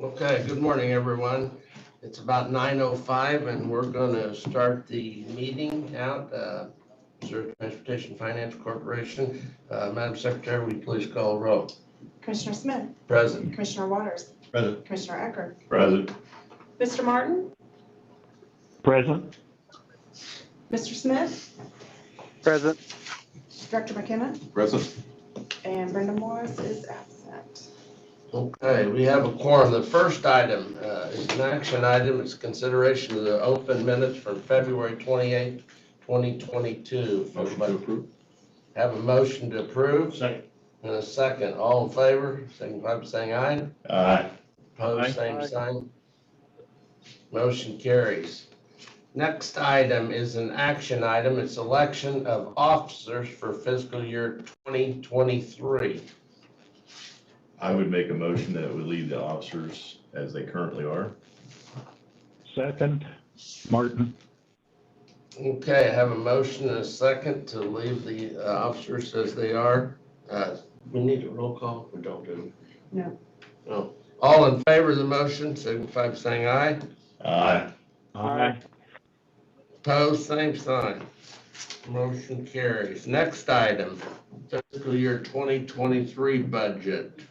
Okay, good morning, everyone. It's about 9:05 and we're going to start the meeting out. Missouri Transportation Finance Corporation. Madam Secretary, will you please call a roll? Commissioner Smith, Present. Commissioner Waters, Present. Commissioner Ecker, Present. Mr. Martin, Present. Mr. Smith, Present. Director McKenna, Present. and Brenda Morris is absent. Okay, we have a quorum. The first item is an action item. It's consideration of the open minutes from February 28th, 2022. Motion to approve. Have a motion to approve Second. and a second. All in favor, signify by saying aye. Aye. Opposed, Aye. same sign. Motion carries. Next item is an action item. It's election of officers for fiscal year 2023. I would make a motion that we leave the officers as they currently are. Second. Martin. Okay, I have a motion and a second to leave the officers as they are. We need a roll call or don't do? No. No. All in favor of the motion, signify by saying aye. Aye. Aye. Opposed, same sign. Motion carries. Next item, fiscal year 2023 budget.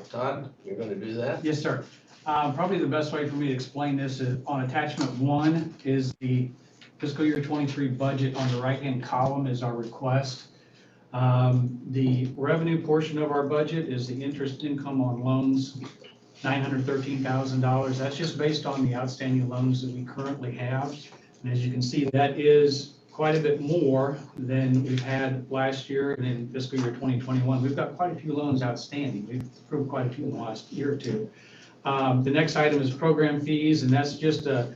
Todd, you're going to do that? Yes, sir. Probably the best way for me to explain this is on attachment 1 is the fiscal year 23 budget. On the right-hand column is our request. The revenue portion of our budget is the interest income on loans, $913,000. That's just based on the outstanding loans that we currently have. And as you can see, that is quite a bit more than we've had last year and in fiscal year 2021. We've got quite a few loans outstanding. We've approved quite a few in the last year or two. The next item is program fees, and that's just a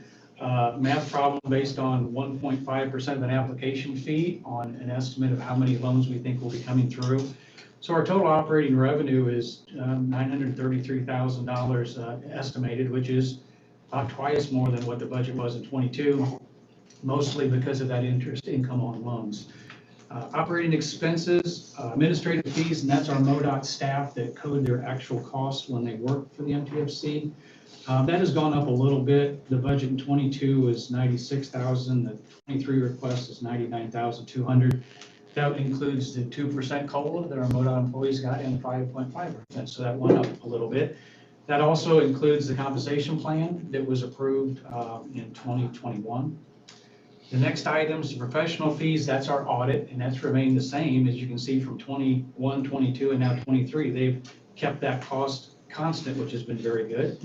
math problem based on 1.5% of an application fee on an estimate of how many loans we think will be coming through. So our total operating revenue is $933,000 estimated, which is about twice more than what the budget was in 22, mostly because of that interest income on loans. Operating expenses, administrative fees, and that's our MoDOT staff that code their actual costs when they work for the MTFC. That has gone up a little bit. The budget in 22 is $96,000. The 23 request is $99,200. That includes the 2% COLA that our MoDOT employees got and 5.5%. So that went up a little bit. That also includes the compensation plan that was approved in 2021. The next item is professional fees. That's our audit, and that's remained the same. As you can see from 21, 22, and now 23, they've kept that cost constant, which has been very good.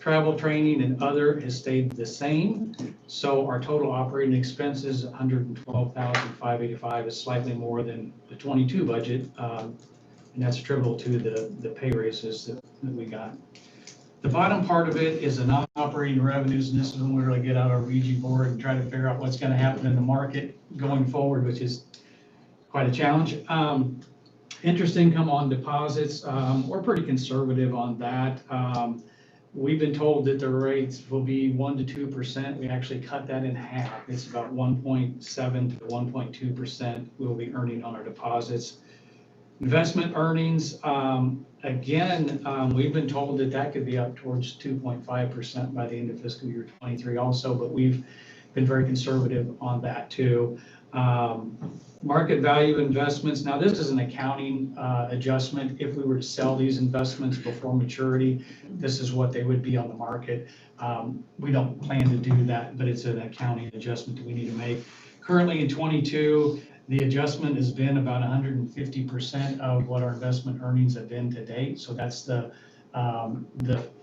Travel, training, and other has stayed the same. So our total operating expenses, $112,585, is slightly more than the 22 budget, and that's attributable to the pay raises that we got. The bottom part of it is the non-operating revenues, and this is when we really get out our Ouija board and try to figure out what's going to happen in the market going forward, which is quite a challenge. Interest income on deposits, we're pretty conservative on that. We've been told that the rates will be 1 to 2%. We actually cut that in half. It's about 1.7 to 1.2% we'll be earning on our deposits. Investment earnings, we've been told that could be up towards 2.5% by the end of fiscal year 23 also, but we've been very conservative on that too. Market value investments. Now this is an accounting adjustment. If we were to sell these investments before maturity, this is what they would be on the market. We don't plan to do that, but it's an accounting adjustment that we need to make. Currently in 22, the adjustment has been about 150% of what our investment earnings have been to date. So that's the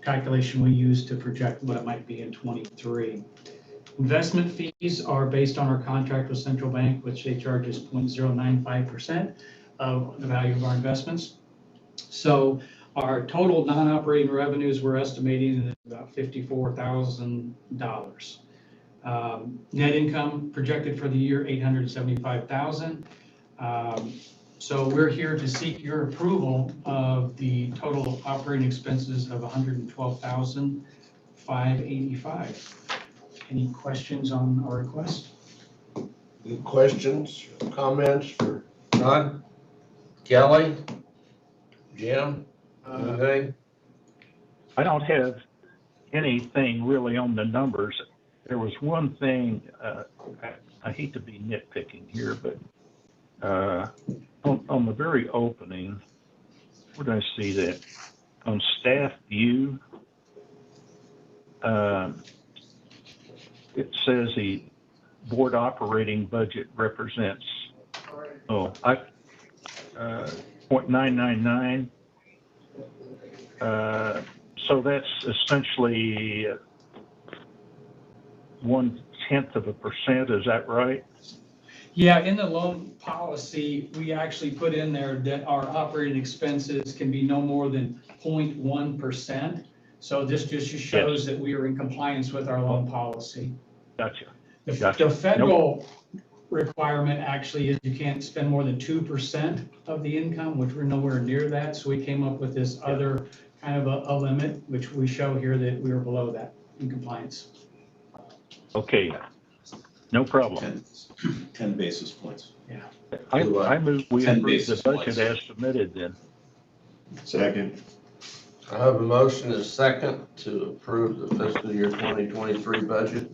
calculation we use to project what it might be in 23. Investment fees are based on our contract with Central Bank, which they charge us 0.095% of the value of our investments. So our total non-operating revenues we're estimating is about $54,000. Net income projected for the year, $875,000. So we're here to seek your approval of the total operating expenses of $112,585. Any questions on our request? Any questions, comments for Todd, Kelly, Jim, anything? I don't have anything really on the numbers. There was one thing, I hate to be nitpicking here, but on the very opening, where did I see that? On staff view, it says the board operating budget represents, 0.999. So that's essentially 0.1%, is that right? Yeah, in the loan policy, we actually put in there that our operating expenses can be no more than 0.1%. So this just shows that we are in compliance with our loan policy. Gotcha. The federal requirement actually is you can't spend more than 2% of the income, which we're nowhere near that. So we came up with this other kind of a limit, which we show here that we are below that in compliance. Okay, no problem. 10 basis points. I move we 10 approve the basis budget points. as submitted then. Second. I have a motion and a second to approve the fiscal year 2023 budget.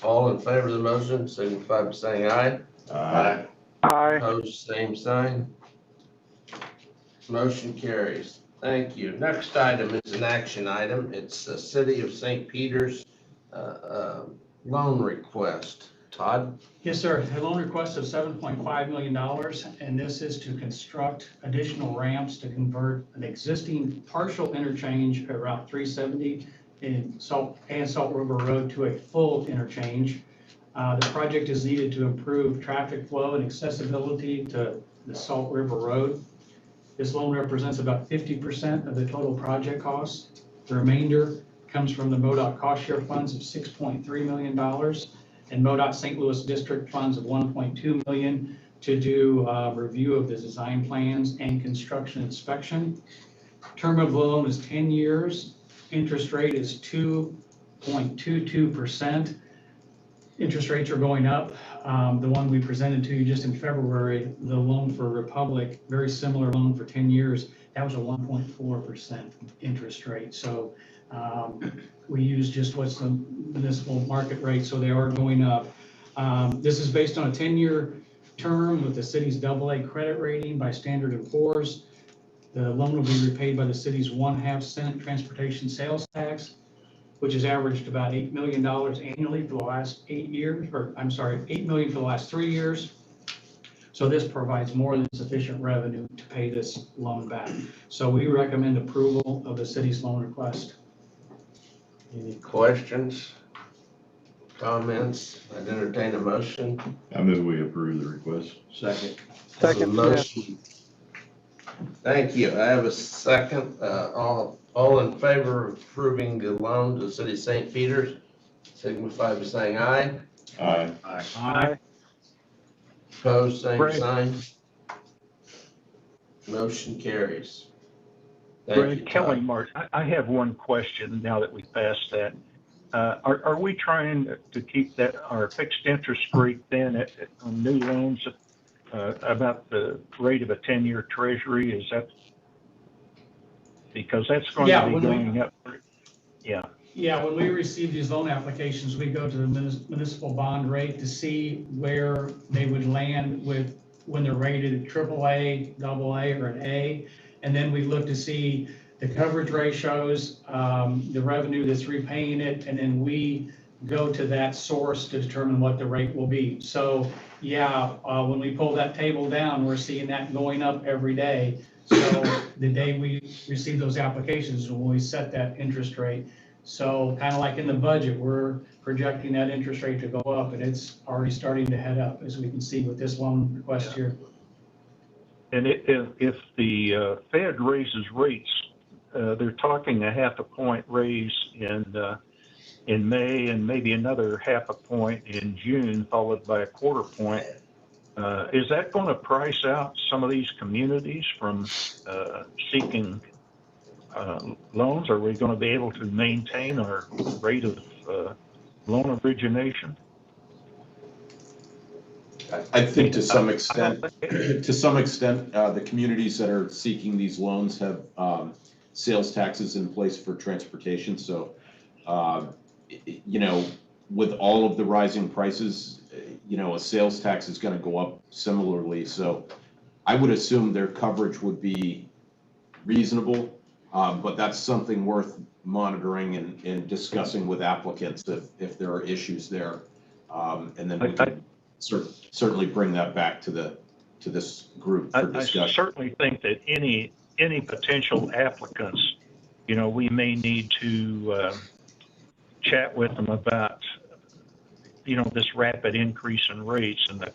All in favor of the motion, signify by saying aye. Aye. Aye. Opposed, same sign. Motion carries. Thank you. Next item is an action item. It's the City of St. Peter's loan request. Todd? Yes, sir. A loan request of $7.5 million, and this is to construct additional ramps to convert an existing partial interchange at Route 370 in Salt River Road to a full interchange. The project is needed to improve traffic flow and accessibility to the Salt River Road. This loan represents about 50% of the total project cost. The remainder comes from the MoDOT cost share funds of $6.3 million and MoDOT St. Louis District funds of $1.2 million to do review of the design plans and construction inspection. Term of loan is 10 years. Interest rate is 2.22%. Interest rates are going up. The one we presented to you just in February, the loan for Republic, very similar loan for 10 years, that was a 1.4% interest rate. So we use just what's the municipal market rate, so they are going up. This is based on a 10-year term with the city's AA credit rating by Standard & Poor's. The loan will be repaid by the city's 1/2 cent transportation sales tax, which has averaged about $8 million annually for the last 8 years, $8 million for the last 3 years. So this provides more than sufficient revenue to pay this loan back. So we recommend approval of the city's loan request. Any questions, comments? I'd entertain a motion. I move we approve the request. Second. Second, Motion. Thank you. I have a second. All in favor of approving the loan to the City of St. Peter's, signify by saying aye. Aye. Aye. Opposed, same Greg. sign. Motion carries. Thank you, Greg, Kelly, Todd. Mark, I have one question now that we passed that. Are we trying to keep that, our fixed interest rate then on new loans about the rate of a 10-year treasury? Is that, because that's going to be going up? Yeah. Yeah, when we receive these loan applications, we go to the municipal bond rate to see where they would land with when they're rated AAA, AA, or an A. And then we look to see the coverage ratios, the revenue that's repaying it, and then we go to that source to determine what the rate will be. So yeah, when we pull that table down, we're seeing that going up every day. So the day we receive those applications is when we set that interest rate. So kind of like in the budget, we're projecting that interest rate to go up, and it's already starting to head up, as we can see with this loan request here. And if the Fed raises rates, they're talking a 0.5 point raise in May and maybe another 0.5 point in June, followed by a 1/4 point. Is that going to price out some of these communities from seeking loans? Are we going to be able to maintain our rate of loan origination? I think to some extent, the communities that are seeking these loans have sales taxes in place for transportation, so, you know, with all of the rising prices, you know, a sales tax is gonna go up similarly, so I would assume their coverage would be reasonable, but that's something worth monitoring and discussing with applicants if there are issues there. And then we can certainly bring that back to this group for I discussion. certainly think that any potential applicants, you know, we may need to chat with them about, you know, this rapid increase in rates, and the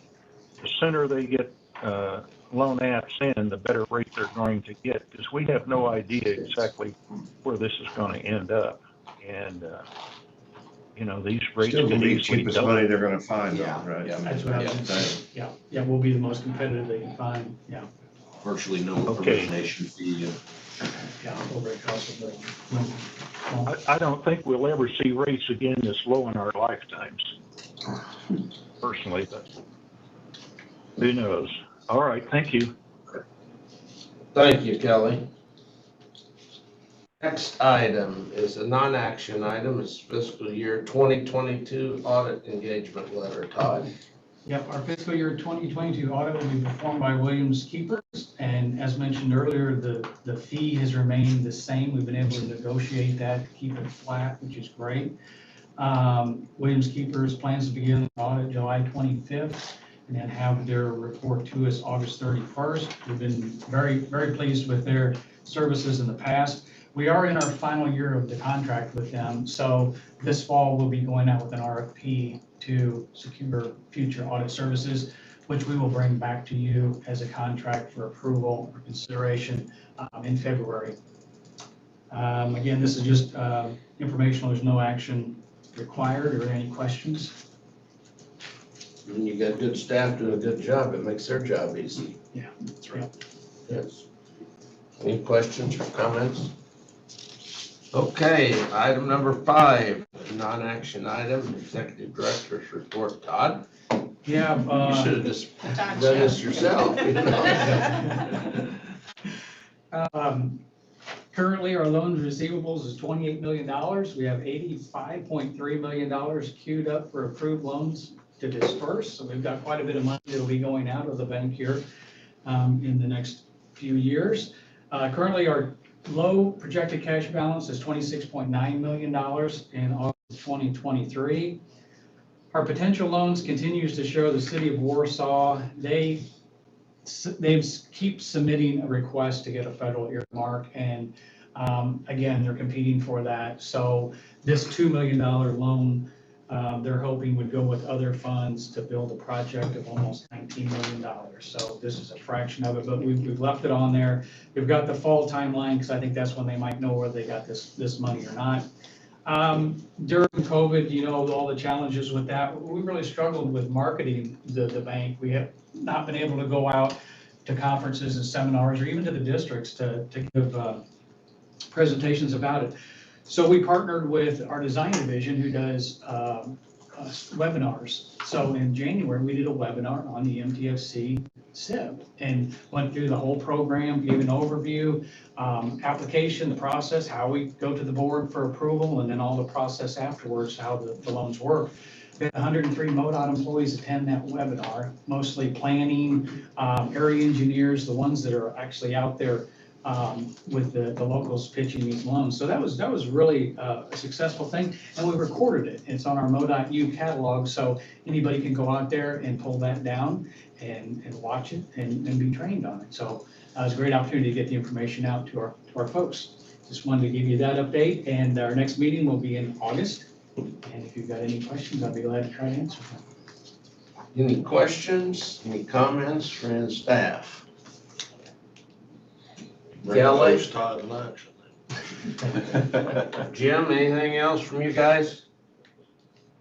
sooner they get loan apps in, the better rate they're going to get, because we have no idea exactly where this is going to end up. And, you know, these rates Still could gonna be the easily cheapest double. money they're gonna find, though, Yeah, right? yeah. That's what I was gonna say. Yeah, we'll be the most competitive they can find, yeah. Virtually no Okay. origination fee. Yeah, over at cost of living. Well, I don't think we'll ever see rates again this low in our lifetimes, personally, but who knows? All right, thank you. Thank you, Kelly. Next item is a non-action item. It's fiscal year 2022 audit engagement letter. Todd? Yep, our fiscal year 2022 audit will be performed by Williams Keepers, and as mentioned earlier, the fee has remained the same. We've been able to negotiate that, to keep it flat, which is great. Williams Keepers plans to begin the audit July 25th and then have their report to us August 31st. We've been very, very pleased with their services in the past. We are in our final year of the contract with them, so this fall we'll be going out with an RFP to secure future audit services, which we will bring back to you as a contract for approval or consideration in February. Again, this is just informational. There's no action required or any questions. When you got good staff doing a good job, it makes their job easy. Yeah, that's right. Yes. Any questions or comments? Okay, item number 5, non-action item, executive director's report. Todd? Yeah. You should have just done this yourself. You know? Currently, our loans receivables is $28 million. We have $85.3 million queued up for approved loans to disperse. So we've got quite a bit of money that will be going out of the bank here in the next few years. Currently, our low projected cash balance is $26.9 million in August of 2023. Our potential loans continues to show the city of Warsaw. They keep submitting a request to get a federal earmark, and again, they're competing for that. So this $2 million loan, they're hoping would go with other funds to build a project of almost $19 million. So this is a fraction of it, but we've left it on there. We've got the fall timeline because I think that's when they might know whether they got this money or not. During COVID, you know, all the challenges with that, we really struggled with marketing the bank. We have not been able to go out to conferences and seminars or even to the districts to give presentations about it. So we partnered with our design division who does webinars. So in January, we did a webinar on the MTFC SIB and went through the whole program, gave an overview, application, the process, how we go to the board for approval, and then all the process afterwards, how the loans work. We had 103 MoDOT employees attend that webinar, mostly planning, area engineers, the ones that are actually out there with the locals pitching these loans. So that was really a successful thing, and we recorded it. It's on our MoDOT U catalog, so anybody can go out there and pull that down and watch it and be trained on it. So it was a great opportunity to get the information out to our folks. Just wanted to give you that update, and our next meeting will be in August. And if you've got any questions, I'll be glad to try to answer them. Any questions, any comments from the staff? Kelly? Todd lunch. Jim, anything else from you guys?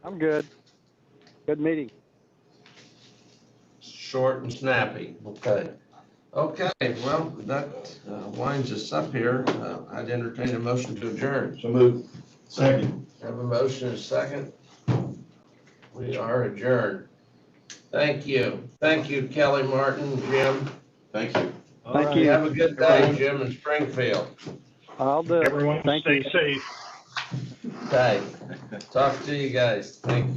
I'm good. Good meeting. Short and snappy. Okay. Okay, well, that winds us up here. I'd entertain a motion to adjourn. So move. Second. Have a motion and a second. We are adjourned. Thank you. Thank you, Kelly, Martin, Jim. Thank you. Thank you. Have a good day, Jim in Springfield. I'll do it. Everyone Thank stay you. safe. Okay, talk to you guys. Thank you.